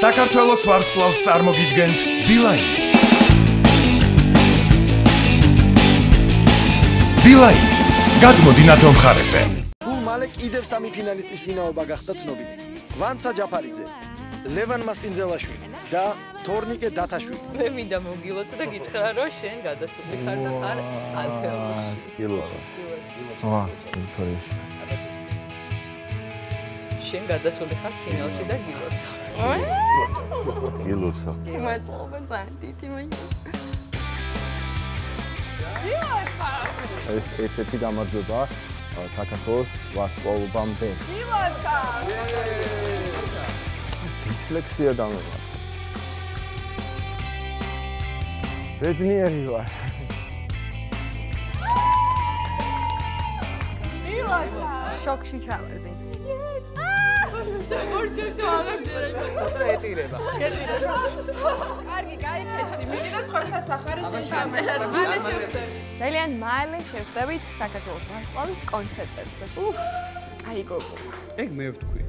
საქართველოს ვარსკვლავს წარმოგიდგენთ ბილაინი. ბილაინი, გადმოდი ნათელ მხარეზე. სულ მალე კიდევ სამი ფინალისტის ვინაობა გახდა ცნობილი. ვანცა ჯაფარიძე, ლევან მასპინძელაშვილი და თორნიკე დათაშვილი. მე მინდა მოგილოცო და გითხრა რომ შენ გადასული ხარ და ხარ ათეულში. გილოცო. შენ გადასული ხარ ფინალში და გილოცო. გილოცო. მადლობა ბანდიტი მაინც. ეს ერთ-ერთი გამარჯვება საქართველოს ვარსკვლავობამდე. გილოცო! დისლექსია დამემართა. ბედნიერი ვარ. გილოცო! შოქში ჩავარდი. შეგორჩევს აღარჯერება. ცოტა ეტირება. კარგი, გაიქეცი. მიდი და სხვასაც ახარე შევხვდებით. მალე შევხვდებით. ძალიან მალე შევხვდებით საქართველოს ვარსკვლავის კონცერტებზე. აი გოგო. ეგ მე ვთქვი.